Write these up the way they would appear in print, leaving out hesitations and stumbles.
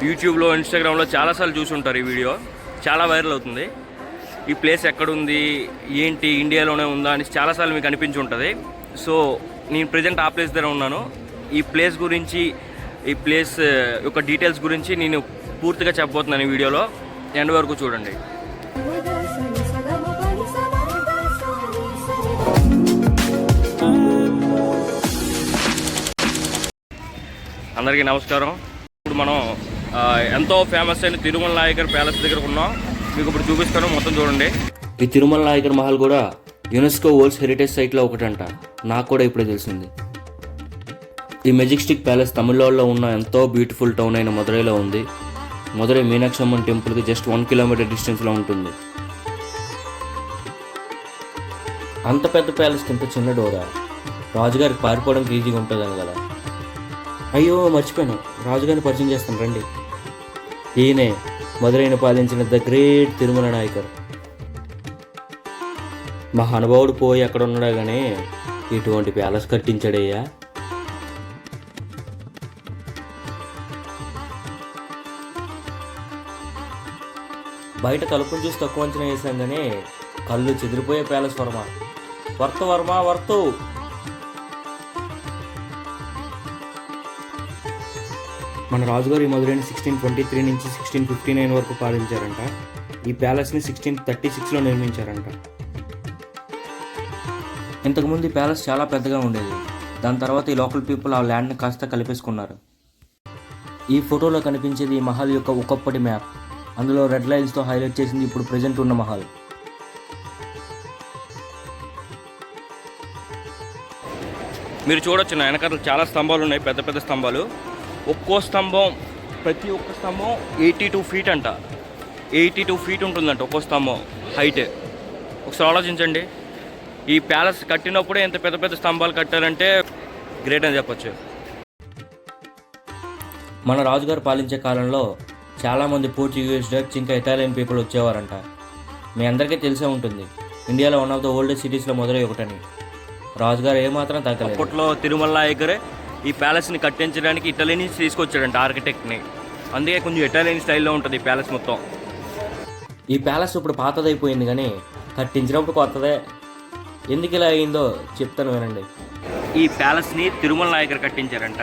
యూట్యూబ్లో ఇన్స్టాగ్రామ్లో చాలాసార్లు చూసి ఉంటారు. ఈ వీడియో చాలా వైరల్ అవుతుంది. ఈ ప్లేస్ ఎక్కడుంది ఏంటి ఇండియాలోనే ఉందా అని చాలాసార్లు మీకు అనిపించి ఉంటుంది. సో నేను ప్రజెంట్ ఆ ప్లేస్ దగ్గర ఉన్నాను. ఈ ప్లేస్ గురించి ఈ ప్లేస్ యొక్క డీటెయిల్స్ గురించి నేను పూర్తిగా చెప్పబోతున్నాను ఈ వీడియోలో. ఎండ్ వరకు చూడండి. అందరికీ నమస్కారం. ఇప్పుడు మనం ఎంతో ఫేమస్ అయిన తిరుమల నాయకర్ ప్యాలెస్ దగ్గర ఉన్నాం. మీకు ఇప్పుడు చూపిస్తాను, మొత్తం చూడండి. ఈ తిరుమల నాయకర్ మహల్ కూడా యునెస్కో వరల్డ్ హెరిటేజ్ సైట్లో ఒకటంట. నాకు కూడా ఇప్పుడే తెలిసింది. ఈ మెజెస్టిక్ ప్యాలెస్ తమిళనాడులో ఉన్న ఎంతో బ్యూటిఫుల్ టౌన్ అయిన మదురైలో ఉంది. మదురై మీనాక్షి అమ్మన్ టెంపుల్కి జస్ట్ 1 కిలోమీటర్ డిస్టెన్స్లో ఉంటుంది. అంత పెద్ద ప్యాలెస్కి ఇంత చిన్న డోరా? రాజుగారికి పారిపోవడానికి ఈజీగా ఉంటుందని కదా. అయ్యో మర్చిపోయాను, రాజుగారిని పరిచయం చేస్తాను రండి. ఈయనే మదురైని పాలించిన ద గ్రేట్ తిరుమల నాయకర్. మహానుభావుడు పోయి అక్కడ ఉన్నాడా కానీ ఇటువంటి ప్యాలెస్ కట్టించాడయ్యా. బయట తలుపును చూసి తక్కువ అంచనా వేసాం కానీ కళ్ళు చెదిరిపోయే ప్యాలెస్ వర్తు. మన రాజుగారు ఈ మదురైని 1623 నుంచి 1659 వరకు పాలించారంట. ఈ ప్యాలెస్ని 1636లో నిర్మించారంట. ఇంతకుముందు ఈ ప్యాలెస్ చాలా పెద్దగా ఉండేది. దాని తర్వాత ఈ లోకల్ పీపుల్ ఆ ల్యాండ్ని కాస్త కలిపేసుకున్నారు. ఈ ఫోటోలో కనిపించేది ఈ మహల్ యొక్క ఒకప్పటి మ్యాప్. అందులో రెడ్ లైన్స్తో హైలైట్ చేసింది ఇప్పుడు ప్రజెంట్ ఉన్న మహల్. మీరు చూడొచ్చు, నా వెనకాల చాలా స్తంభాలు ఉన్నాయి, పెద్ద పెద్ద స్తంభాలు. ప్రతి ఒక్క స్తంభం 82 ఫీట్ అంట. 82 ఫీట్ ఉంటుందంట ఒక్కో స్తంభం హైట్. ఒకసారి ఆలోచించండి, ఈ ప్యాలెస్ కట్టినప్పుడే ఎంత పెద్ద పెద్ద స్తంభాలు కట్టారంటే గ్రేట్ అని చెప్పచ్చు. మన రాజుగారు పాలించే కాలంలో చాలామంది పోర్చుగీస్, డచ్, ఇంకా ఇటాలియన్ పీపుల్ వచ్చేవారంట. మీ అందరికీ తెలిసే ఉంటుంది, ఇండియాలో వన్ ఆఫ్ ద ఓల్డెస్ట్ సిటీస్లో మదురై ఒకటని. రాజుగారు ఏమాత్రం తగ్గలేదు. అప్పట్లో తిరుమల నాయకరే ఈ ప్యాలెస్ని కట్టించడానికి ఇటలీ నుంచి తీసుకొచ్చాడంట ఆర్కిటెక్ట్ని. అందుకే కొంచెం ఇటాలియన్ స్టైల్లో ఉంటుంది ఈ ప్యాలెస్ మొత్తం. ఈ ప్యాలెస్ ఇప్పుడు పాతదైపోయింది కానీ కట్టించినప్పుడు కొత్తదే. ఎందుకు ఇలా అయిందో చెప్తాను వినండి. ఈ ప్యాలెస్ని తిరుమల నాయకర్ కట్టించారంట.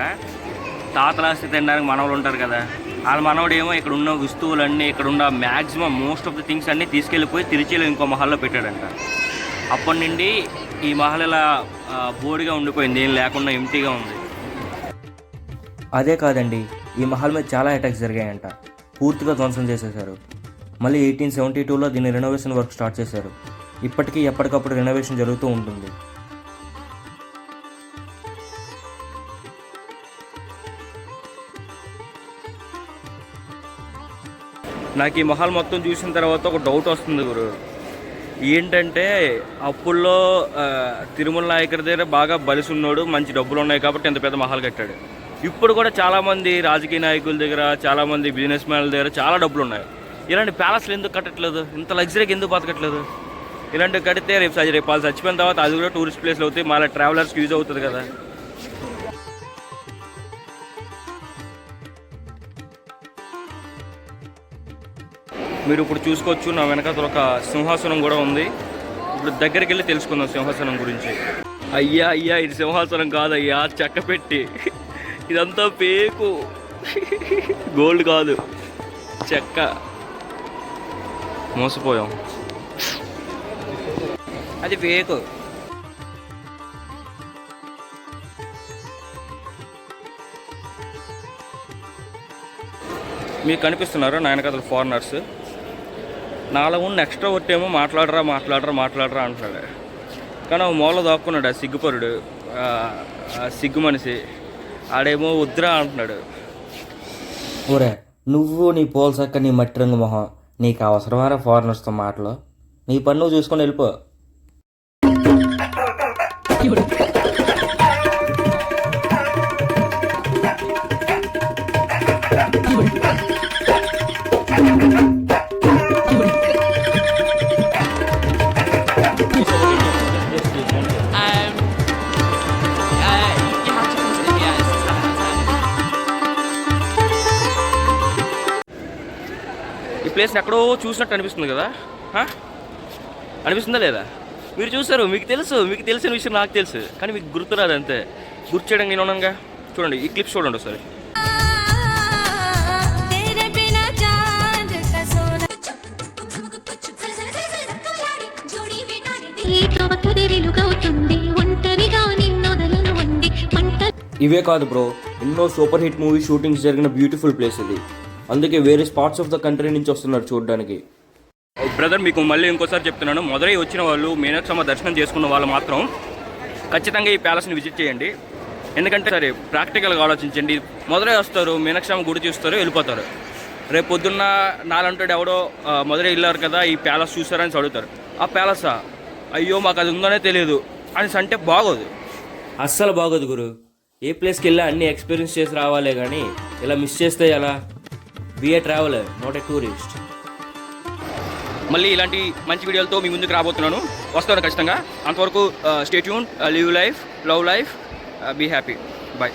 తాతలాస్తి తినడానికి మనవలు ఉంటారు కదా, వాళ్ళ మనవడు ఏమో ఇక్కడ ఉన్న వస్తువులన్నీ, ఇక్కడ ఉన్న maximum most of the things అన్నీ తీసుకెళ్ళిపోయి తిరుచిలో ఇంకో మహల్లో పెట్టాడంట. అప్పటి నుండి ఈ మహల్ ఇలా బోర్డుగా ఉండిపోయింది, ఏం లేకుండా ఎంటీగా ఉంది. అదే కాదండి, ఈ మహల్ మీద చాలా అటాక్స్ జరిగాయంట. పూర్తిగా ధ్వంసం చేసేశారు. మళ్ళీ 1872లో దీన్ని రెనోవేషన్ వర్క్ స్టార్ట్ చేశారు. ఇప్పటికీ ఎప్పటికప్పుడు రెనోవేషన్ జరుగుతూ ఉంటుంది. నాకు ఈ మహల్ మొత్తం చూసిన తర్వాత ఒక డౌట్ వస్తుంది గురు. ఏంటంటే అప్పుల్లో తిరుమల నాయకర్ దగ్గర బాగా బలిసి ఉన్నాడు, మంచి డబ్బులు ఉన్నాయి కాబట్టి ఎంత పెద్ద మహల్ కట్టాడు. ఇప్పుడు కూడా చాలామంది రాజకీయ నాయకుల దగ్గర, చాలామంది బిజినెస్ మ్యాన్ల దగ్గర చాలా డబ్బులు ఉన్నాయి. ఇలాంటి ప్యాలెస్లు ఎందుకు కట్టట్లేదు? ఇంత లగ్జరీకి ఎందుకు బతకట్లేదు? ఇలాంటివి కడితే రేపు వాళ్ళు చచ్చిపోయిన తర్వాత అది కూడా టూరిస్ట్ ప్లేస్లు అవుతాయి, మళ్ళీ ట్రావెలర్స్కి యూజ్ అవుతుంది కదా. మీరు ఇప్పుడు చూసుకోవచ్చు, నా వెనకాల ఒక సింహాసనం కూడా ఉంది. ఇప్పుడు దగ్గరికి వెళ్ళి తెలుసుకుందాం సింహాసనం గురించి. అయ్యా ఇది సింహాసనం కాదయ్యా, చెక్క పెట్టి. ఇదంతా పేకు, గోల్డ్ కాదు, చెక్క. మోసపోయాం, అది పేకు. మీకు కనిపిస్తున్నారు నా వెనకాల ఫారినర్స్. నాలో ఉన్న ఎక్స్ట్రా ఏమో మాట్లాడరా అంటున్నాడు. కానీ ఆ మూల దాక్కున్నాడు ఆ సిగ్గుపరుడు, సిగ్గు మనిషి. ఆడేమో వద్దురా అంటున్నాడు. ఊరే నువ్వు నీ పోల్సక్క, నీ మట్టి రంగు మొహం, నీకు అవసరమారా ఫారినర్స్తో మాటలు? నీ పని నువ్వు చూసుకొని వెళ్ళిపో. ఈ ప్లేస్ని ఎక్కడో చూసినట్టు అనిపిస్తుంది కదా, అనిపిస్తుందా లేదా? మీరు చూసారు, మీకు తెలిసిన విషయం నాకు తెలుసు, కానీ మీకు గుర్తురాదు అంతే. గుర్తు చేయడం నేను ఉన్నానుగా. చూడండి, ఈ క్లిప్స్ చూడండి ఒకసారి. ఇవే కాదు బ్రో, ఎన్నో సూపర్ హిట్ మూవీ షూటింగ్స్ జరిగిన బ్యూటిఫుల్ ప్లేస్ ఇది. అందుకే వేరే పార్ట్స్ ఆఫ్ ద కంట్రీ నుంచి వస్తున్నారు చూడడానికి. బ్రదర్, మీకు మళ్ళీ ఇంకోసారి చెప్తున్నాను, మదురై వచ్చిన వాళ్ళు మీనాక్షమ్మ దర్శనం చేసుకున్న వాళ్ళు మాత్రం ఖచ్చితంగా ఈ ప్యాలెస్ని విజిట్ చేయండి. ఎందుకంటే సరే ప్రాక్టికల్గా ఆలోచించండి. మదురై వస్తారు, మీనాక్షమ్మ గుడి చూస్తారు, వెళ్ళిపోతారు. రేపు పొద్దున్న నాలంటాడు ఎవడో మదురై వెళ్ళారు కదా, ఈ ప్యాలెస్ చూసారని అడుగుతారు. ఆ ప్యాలెసా, అయ్యో మాకు అది ఉందనే తెలియదు అని అంటే బాగోదు, అస్సలు బాగోదు గురు. ఏ ప్లేస్కి వెళ్ళా అన్ని ఎక్స్పీరియన్స్ చేసి రావాలే కానీ ఇలా మిస్ చేస్తే ఎలా? Be a traveller, not a tourist. మళ్ళీ ఇలాంటి మంచి వీడియోలతో మీ ముందుకు రాబోతున్నాను, వస్తాను ఖచ్చితంగా. అంతవరకు stay tune, live life, love life, be happy, bye.